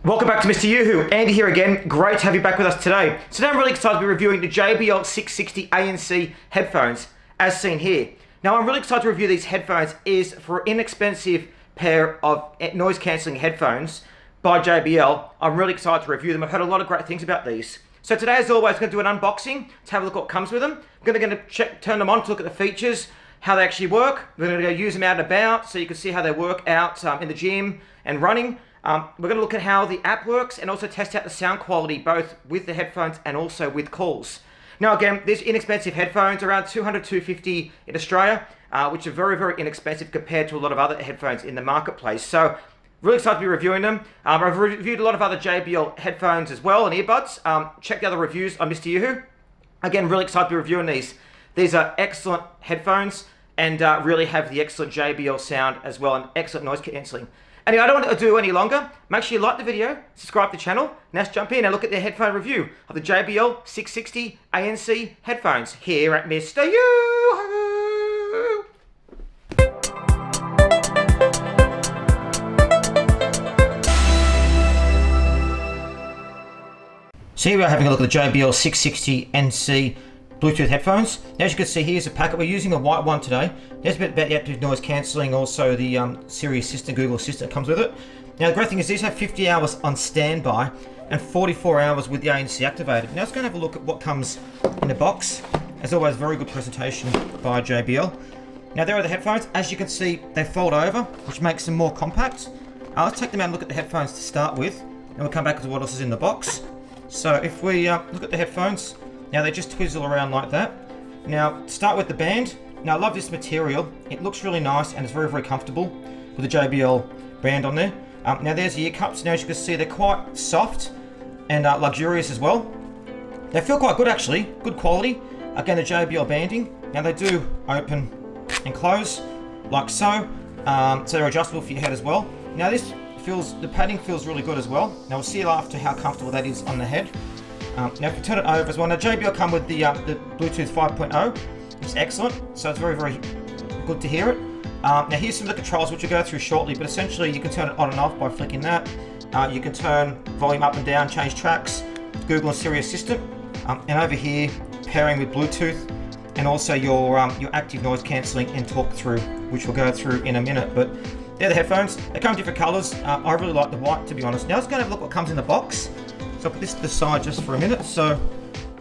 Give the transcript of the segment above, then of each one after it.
Welcome back to MrYouWho. Andy here again. Great to have you back with us today. Today I'm really excited to be reviewing the JBL 660NC headphones, as seen here. Now I'm really excited to review these headphones is for an inexpensive pair of noise cancelling headphones by JBL. I'm really excited to review them. I've heard a lot of great things about these. So today, as always, I'm going to do an unboxing to have a look at what comes with them. I'm going to turn them on to look at the features, how they actually work. We're going to go use them out and about so you can see how they work out in the gym and running. We're going to look at how the app works and also test out the sound quality both with the headphones and also with calls. Now again, these inexpensive headphones, around $200, $250 in Australia, which are very, very inexpensive compared to a lot of other headphones in the marketplace. So really excited to be reviewing them. I've reviewed a lot of other JBL headphones as well and earbuds. Check the other reviews on MrYouWho. Again, really excited to be reviewing these. These are excellent headphones and really have the excellent JBL sound as well and excellent noise cancelling. Anyway, I don't want to do any longer. Make sure you like the video, subscribe to the channel. Now let's jump in and look at the headphone review of the JBL 660NC headphones here at MrYouWho. So here we are having a look at the JBL 660NC Bluetooth headphones. As you can see, here's a packet. We're using a white one today. There's a bit about the active noise cancelling, also the Siri Assistant, Google Assistant comes with it. Now the great thing is these have 50 hours on standby and 44 hours with the ANC activated. Now let's go and have a look at what comes in the box. As always, very good presentation by JBL. Now there are the headphones. As you can see, they fold over, which makes them more compact. Let's take them out and look at the headphones to start with, and we'll come back to what else is in the box. So if we look at the headphones, now they just twizzle around like that. Now start with the band. Now I love this material. It looks really nice and it's very, very comfortable with the JBL brand on there. Now there's the ear cups. Now as you can see, they're quite soft and luxurious as well. They feel quite good actually, good quality. Again, the JBL banding. Now they do open and close like so. So they're adjustable for your head as well. Now the padding feels really good as well. Now we'll see after how comfortable that is on the head. Now if you turn it over as well, now JBL come with the Bluetooth 5.0, it's excellent, so it's very, very good to hear it. Now here's some of the controls which we'll go through shortly, but essentially you can turn it on and off by flicking that. You can turn volume up and down, change tracks, Google and Siri Assistant, and over here pairing with Bluetooth and also your active noise cancelling and talk through, which we'll go through in a minute. But they're the headphones. They come in different colours. I really like the white, to be honest. Now let's go and have a look what comes in the box. So I'll put this to the side just for a minute. So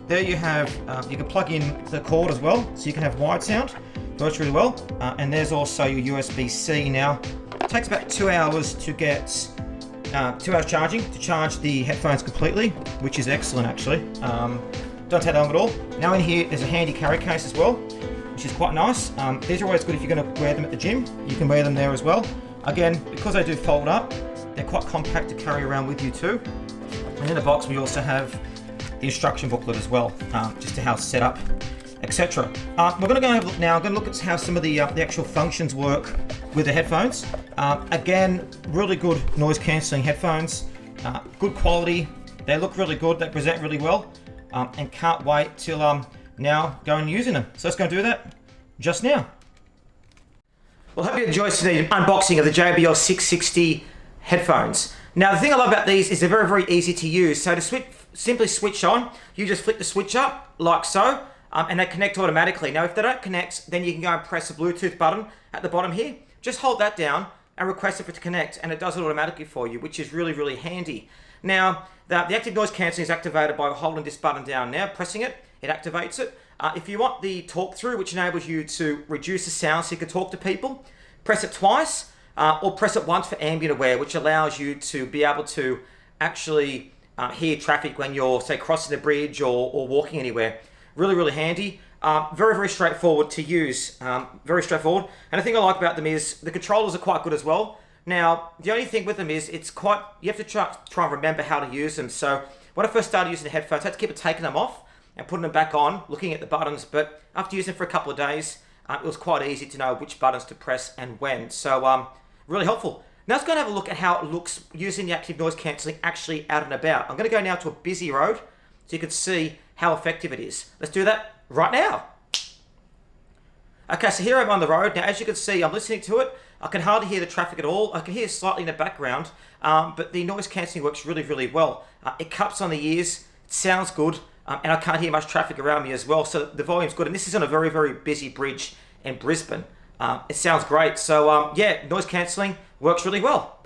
there you have, you can plug in the cord as well, so you can have wide sound. Works really well. And there's also your USB-C. Now it takes about 2 hours to get 2 hours charging to charge the headphones completely, which is excellent actually. Don't take long at all. Now in here there's a handy carry case as well, which is quite nice. These are always good if you're going to wear them at the gym. You can wear them there as well. Again, because they do fold up, they're quite compact to carry around with you too. And in the box we also have the instruction booklet as well, just to how it's set up, etc. We're going to go and have a look now. I'm going to look at how some of the actual functions work with the headphones. Again, really good noise cancelling headphones, good quality. They look really good. They present really well, and can't wait till now going and using them. So let's go and do that just now. Well, I hope you enjoyed today's unboxing of the JBL 660 headphones. Now the thing I love about these is they're very, very easy to use. So to simply switch on, you just flick the switch up like so, and they connect automatically. Now if they don't connect, then you can go and press the Bluetooth button at the bottom here. Just hold that down and request it for it to connect, and it does it automatically for you, which is really, really handy. Now the active noise cancelling is activated by holding this button down. Now pressing it, it activates it. If you want the talk through, which enables you to reduce the sound so you can talk to people, press it twice. Or press it once for ambient aware, which allows you to be able to actually hear traffic when you're, say, crossing a bridge or walking anywhere. Really, really handy. Very, very straightforward to use. Very straightforward. And the thing I like about them is the controllers are quite good as well. Now, the only thing with them is you have to try and remember how to use them. So when I first started using the headphones, I had to keep taking them off and putting them back on, looking at the buttons. But after using them for a couple of days, it was quite easy to know which buttons to press and when. So really helpful. Now let's go and have a look at how it looks using the active noise cancelling actually out and about. I'm going to go now to a busy road so you can see how effective it is. Let's do that right now. Okay, so here I'm on the road. Now, as you can see, I'm listening to it. I can hardly hear the traffic at all. I can hear slightly in the background, but the noise cancelling works really, really well. It cups on the ears, it sounds good, and I can't hear much traffic around me as well, so the volume's good. And this is on a very, very busy bridge in Brisbane. It sounds great. So, yeah, noise cancelling works really well.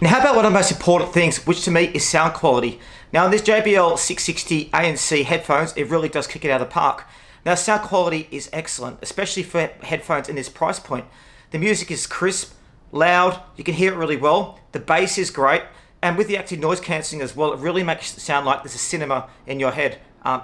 Now, how about one of the most important things, which to me is sound quality? Now, in this JBL 660NC headphones, it really does kick it out of the park. Now, sound quality is excellent, especially for headphones in this price point. The music is crisp, loud, you can hear it really well. The bass is great, and with the active noise cancelling as well, it really makes it sound like there's a cinema in your head.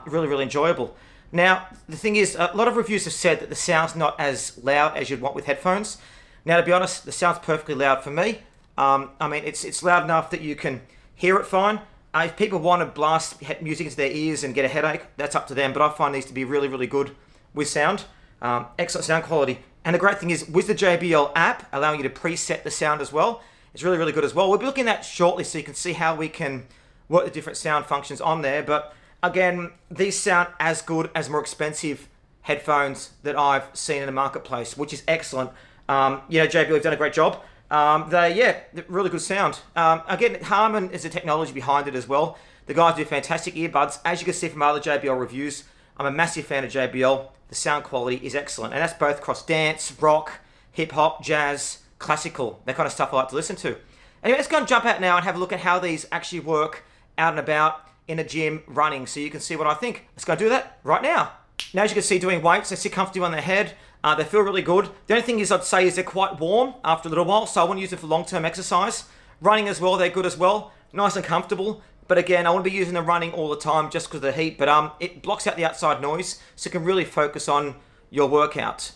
Really, really enjoyable. Now, the thing is, a lot of reviews have said that the sound's not as loud as you'd want with headphones. Now, to be honest, the sound's perfectly loud for me. I mean, it's loud enough that you can hear it fine. If people want to blast music into their ears and get a headache, that's up to them. But I find these to be really, really good with sound. Excellent sound quality. And the great thing is, with the JBL app, allowing you to preset the sound as well, it's really, really good as well. We'll be looking at that shortly so you can see how we can work the different sound functions on there. But again, these sound as good as more expensive headphones that I've seen in the marketplace, which is excellent. JBL have done a great job. They're really good sound. Again, Harman is the technology behind it as well. The guys do fantastic earbuds. As you can see from other JBL reviews, I'm a massive fan of JBL. The sound quality is excellent. And that's both across dance, rock, hip-hop, jazz, classical, that kind of stuff I like to listen to. Anyway, let's go and jump out now and have a look at how these actually work out and about in a gym running so you can see what I think. Let's go do that right now. Now, as you can see, doing weights, they sit comfortably on their head. They feel really good. The only thing is I'd say is they're quite warm after a little while, so I wouldn't use it for long-term exercise. Running as well, they're good as well. Nice and comfortable. But again, I wouldn't be using them running all the time just because of the heat. But it blocks out the outside noise, so you can really focus on your workout.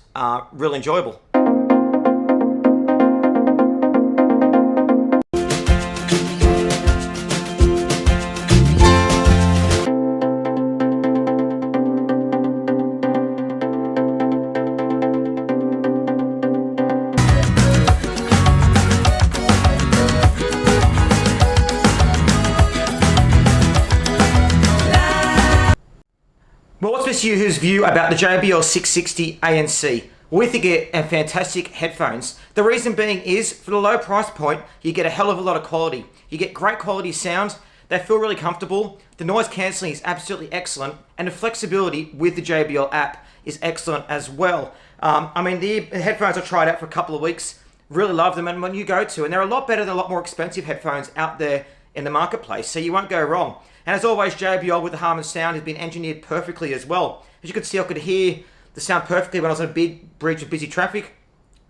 Real enjoyable. Well, what's MrYouWho's view about the JBL 660ANC? We think they're fantastic headphones. The reason being is, for the low price point, you get a hell of a lot of quality. You get great quality sound, they feel really comfortable, the noise cancelling is absolutely excellent, and the flexibility with the JBL app is excellent as well. The headphones I tried out for a couple of weeks, really love them, and when you go to, and they're a lot better than a lot more expensive headphones out there in the marketplace, so you won't go wrong. And as always, JBL with the Harman sound has been engineered perfectly as well. As you can see, I could hear the sound perfectly when I was on a big bridge of busy traffic.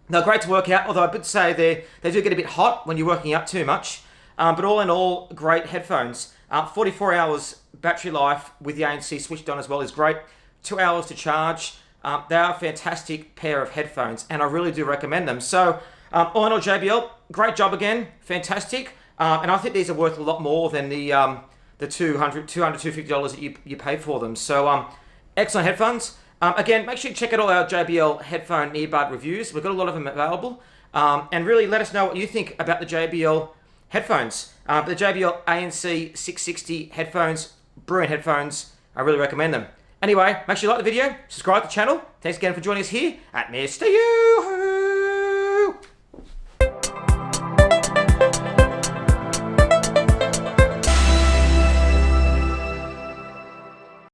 They're great to work out, although I would say they do get a bit hot when you're working out too much. But all in all, great headphones. 44 hours battery life with the ANC switched on as well is great. 2 hours to charge. They are a fantastic pair of headphones, and I really do recommend them. So, all in all, JBL, great job again, fantastic. And I think these are worth a lot more than the $200, $250 that you pay for them. So, excellent headphones. Again, make sure you check out all our JBL headphone earbud reviews. We've got a lot of them available. And really let us know what you think about the JBL headphones. The JBL ANC 660 headphones, brilliant headphones. I really recommend them. Anyway, make sure you like the video, subscribe to the channel. Thanks again for joining us here at MrYouWho.